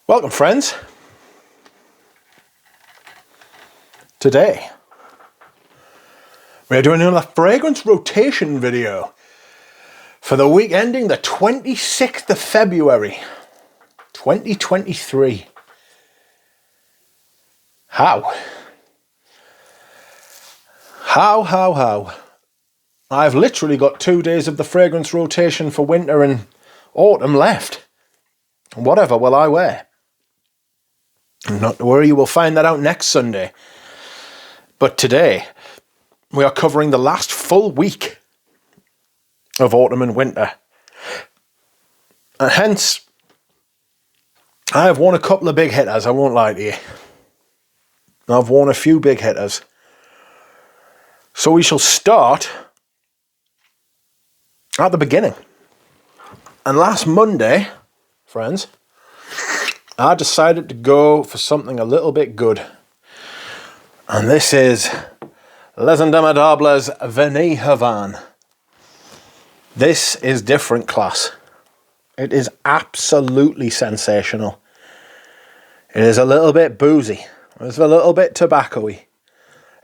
Welcome, friends. Today, we're doing another fragrance rotation video for the week ending the 26th of February, 2023. How? I've literally got 2 days of the fragrance rotation for winter and autumn left. Whatever will I wear? Not to worry, you will find that out next Sunday. But today, we are covering the last full week of autumn and winter. And hence, I have worn a couple of big hitters, I won't lie to you. I've worn a few big hitters. So we shall start at the beginning. And last Monday, friends, I decided to go for something a little bit good. And this is Les Indomptables Vanille Havane. This is different class. It is absolutely sensational. It is a little bit boozy. It's a little bit tobacco-y.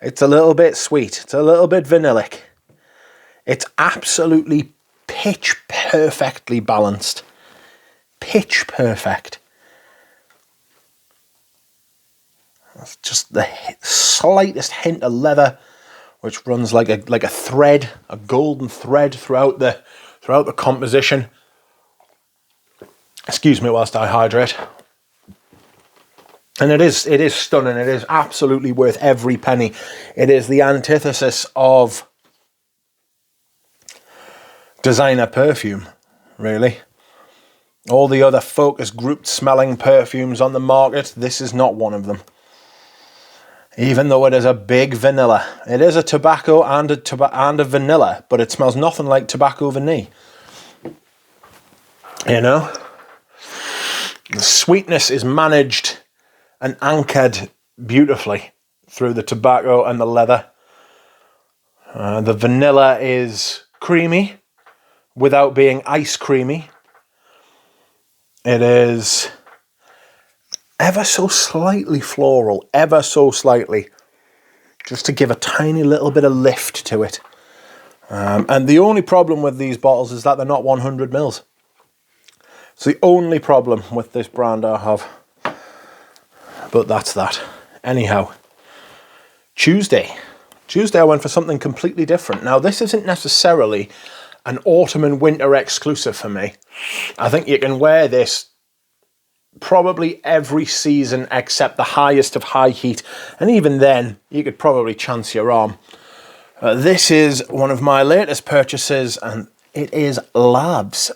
It's a little bit sweet. It's a little bit vanillic. It's absolutely pitch perfectly balanced. Pitch perfect. That's just the slightest hint of leather, which runs like a thread, a golden thread throughout the composition. Excuse me whilst I hydrate. And it is stunning. It is absolutely worth every penny. It is the antithesis of designer perfume, really. All the other focus grouped smelling perfumes on the market, this is not one of them. Even though it is a big vanilla. It is a tobacco and a vanilla, but it smells nothing like tobacco vanille. You know? The sweetness is managed and anchored beautifully through the tobacco and the leather. The vanilla is creamy without being ice creamy. It is ever so slightly floral, ever so slightly, just to give a tiny little bit of lift to it. And the only problem with these bottles is that they're not 100 mils. It's the only problem with this brand I have. But that's that. Anyhow, Tuesday I went for something completely different. Now, this isn't necessarily an autumn and winter exclusive for me. I think you can wear this probably every season except the highest of high heat, and even then you could probably chance your arm. This is one of my latest purchases, and it is Lavs,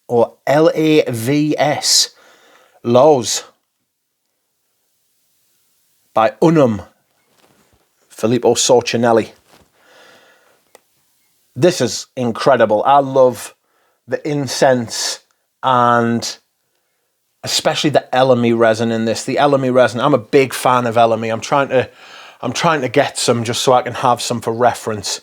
or Lavs, Laws, by Unum, Filippo Sorcinelli. This is incredible. I love the incense and especially the elemi resin in this. The elemi resin, I'm a big fan of elemi. I'm trying to get some just so I can have some for reference.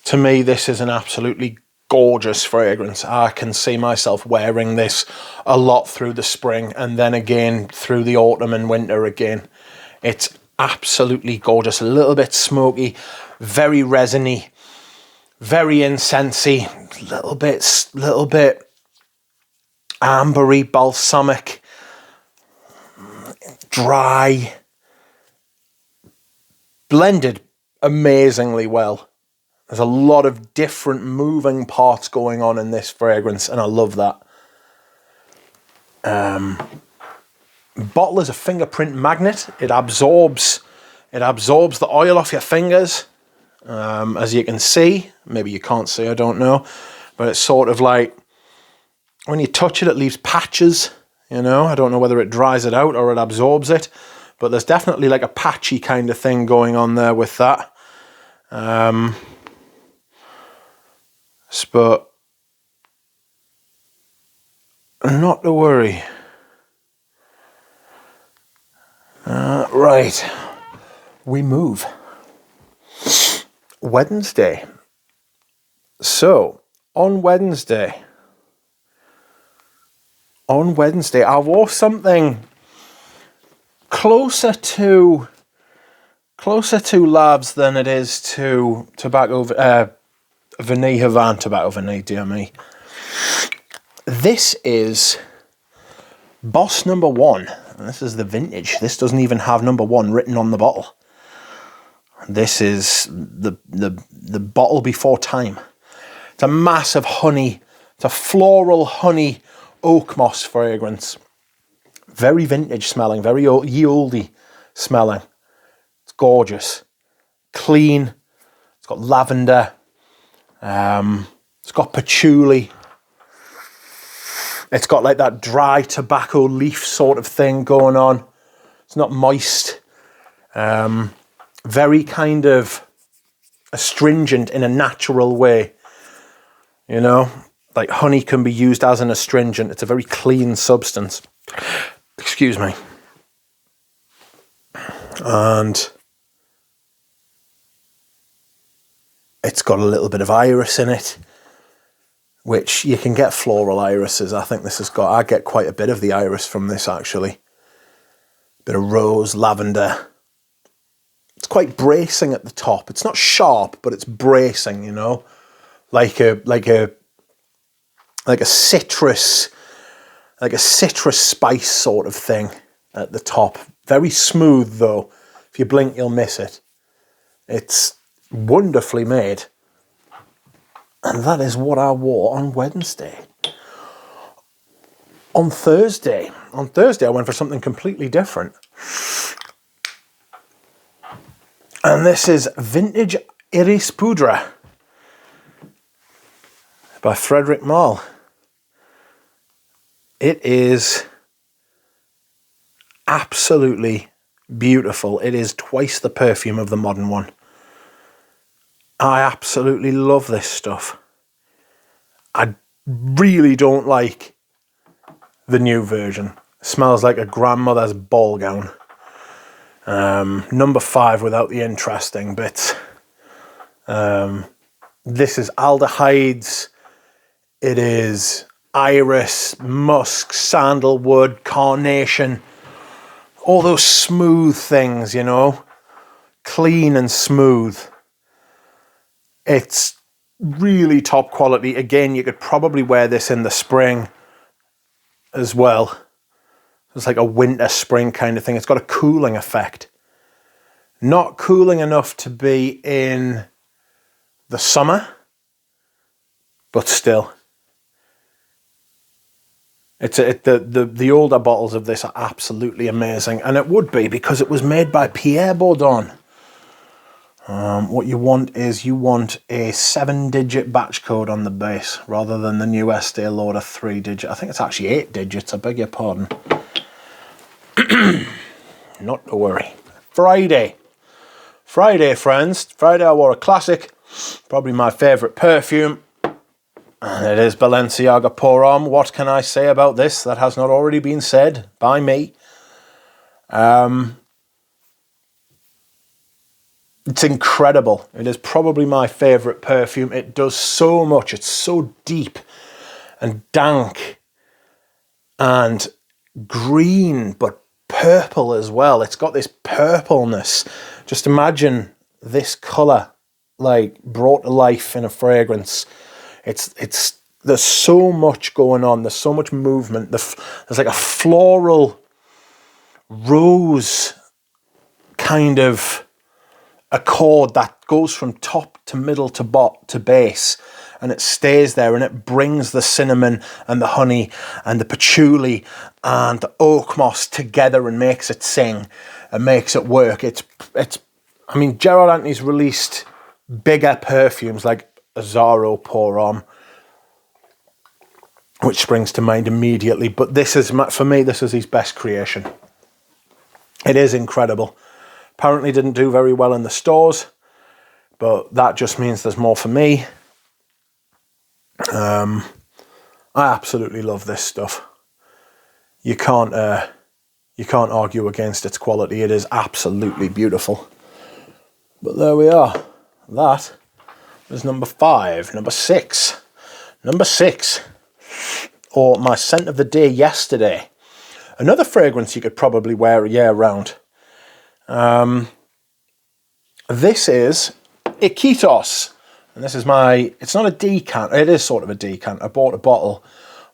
To me, this is an absolutely gorgeous fragrance. I can see myself wearing this a lot through the spring and then again through the autumn and winter again. It's absolutely gorgeous. A little bit smoky, very resiny, very incensey, little bit ambery, balsamic, dry, blended amazingly well. There's a lot of different moving parts going on in this fragrance, and I love that. Bottle is a fingerprint magnet. It absorbs the oil off your fingers, as you can see. Maybe you can't see, I don't know, but it's sort of like when you touch it, it leaves patches. You know, I don't know whether it dries it out or it absorbs it, but there's definitely like a patchy kind of thing going on there with that. But not to worry. Right, we move. Wednesday. So, on Wednesday, on Wednesday, I wore something closer to Labs than it is to Tobacco Vanille Havana Tobacco Vanille, dear me. This is Boss number 1. And this is the vintage. This doesn't even have number 1 written on the bottle. This is the bottle before time. It's a massive honey. It's a floral honey oak moss fragrance. Very vintage smelling, very ye olde smelling. It's gorgeous. Clean. It's got lavender. It's got patchouli. It's got like that dry tobacco leaf sort of thing going on. It's not moist. Very kind of astringent in a natural way. You know, like honey can be used as an astringent. It's a very clean substance. Excuse me. And it's got a little bit of iris in it, which you can get floral irises. I think this has got, I get quite a bit of the iris from this actually. Bit of rose, lavender. It's quite bracing at the top. It's not sharp, but it's bracing, you know, like a citrus spice sort of thing at the top. Very smooth though. If you blink, you'll miss it. It's wonderfully made. And that is what I wore on Wednesday. On Thursday I went for something completely different. And this is Vintage Iris Poudre by Frederic Malle. It is absolutely beautiful. It is twice the perfume of the modern one. I absolutely love this stuff. I really don't like the new version. It smells like a grandmother's ball gown. Number 5 without the interesting bits. This is aldehydes. It is iris, musk, sandalwood, carnation. All those smooth things, you know. Clean and smooth. It's really top quality. Again, you could probably wear this in the spring as well. It's like a winter spring kind of thing. It's got a cooling effect. Not cooling enough to be in the summer, but still. The older bottles of this are absolutely amazing, and it would be because it was made by Pierre Bourdon. What you want is you want a 7-digit batch code on the base rather than the new Estee Lauder 3-digit. I think it's actually 8 digits. I beg your pardon. Not to worry. Friday, friends. Friday I wore a classic, probably my favourite perfume. And it is Balenciaga Pour Homme. What can I say about this that has not already been said by me? It's incredible. It is probably my favourite perfume. It does so much. It's so deep and dank and green, but purple as well. It's got this purpleness. Just imagine this colour like brought to life in a fragrance. There's so much going on. There's so much movement. There's like a floral rose kind of accord that goes from top to middle to base, and it stays there, and it brings the cinnamon and the honey and the patchouli and the oak moss together and makes it sing and makes it work. I mean, Gerard Anthony's released bigger perfumes like Azzaro Pour Homme, which springs to mind immediately, but this is, for me, this is his best creation. It is incredible. Apparently didn't do very well in the stores, but that just means there's more for me. I absolutely love this stuff. You can't argue against its quality. It is absolutely beautiful. But there we are. That is number 5. Number 6. or my scent of the day yesterday. Another fragrance you could probably wear year round. This is Iquitos. And this is it's not a decant, it is sort of a decant. I bought a bottle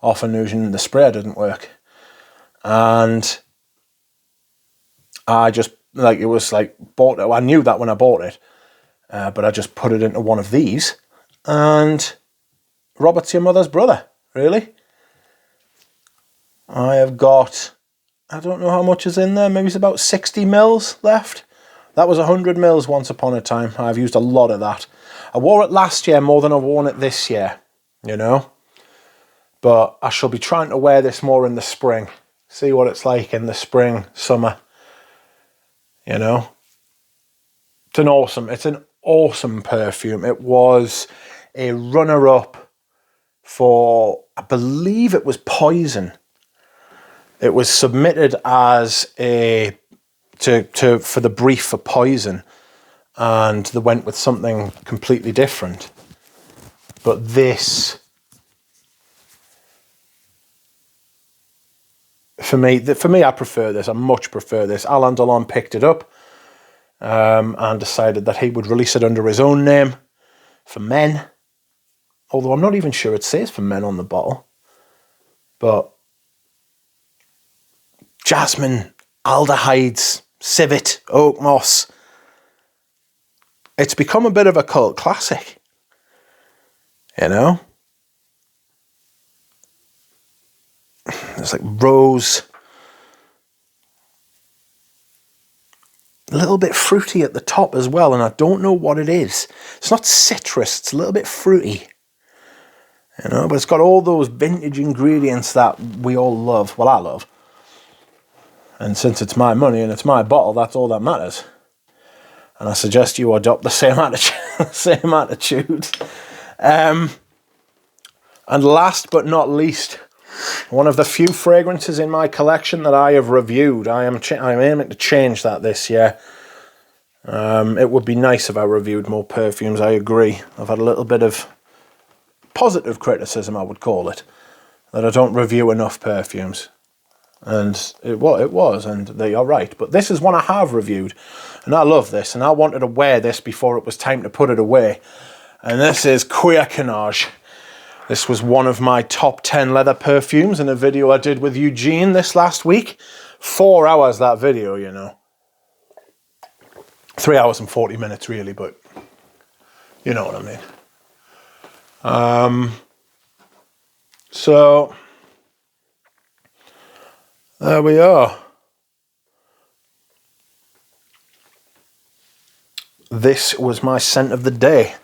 off of Nugent and the spray didn't work. And I just, I knew that when I bought it. But I just put it into one of these. And Robert's your mother's brother, really. I have got, I don't know how much is in there, maybe it's about 60 mils left. That was 100 mils once upon a time. I've used a lot of that. I wore it last year more than I've worn it this year, you know. But I shall be trying to wear this more in the spring. See what it's like in the spring, summer, you know. It's an awesome perfume. It was a runner-up for, I believe it was Poison. It was submitted as for the brief for Poison, and they went with something completely different. But this, for me, I prefer this. I much prefer this. Alain Delon picked it up and decided that he would release it under his own name for men. Although I'm not even sure it says for men on the bottle. But jasmine, aldehydes, civet, oak moss. It's become a bit of a cult classic, you know. It's like rose, a little bit fruity at the top as well, and I don't know what it is. It's not citrus, it's a little bit fruity, you know, but it's got all those vintage ingredients that we all love. Well, I love. And since it's my money and it's my bottle, that's all that matters. And I suggest you adopt the same attitude. And last but not least, one of the few fragrances in my collection that I have reviewed. I'm aiming to change that this year. It would be nice if I reviewed more perfumes, I agree. I've had a little bit of positive criticism, I would call it, that I don't review enough perfumes. And it was, and they are right. But this is one I have reviewed, and I love this, and I wanted to wear this before it was time to put it away. And this is Cuisinage. This was one of my top 10 leather perfumes in a video I did with Eugene this last week. 4 hours, that video, you know. 3 hours and 40 minutes, really, but you know what I mean. So there we are. This was my scent of the day.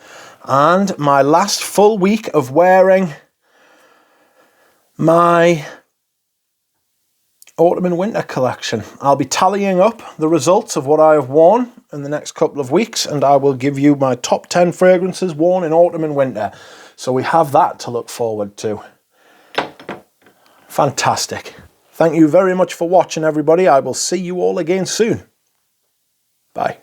And my last full week of wearing my autumn and winter collection. I'll be tallying up the results of what I have worn in the next couple of weeks, and I will give you my top 10 fragrances worn in autumn and winter. So we have that to look forward to. Fantastic. Thank you very much for watching, everybody. I will see you all again soon. Bye.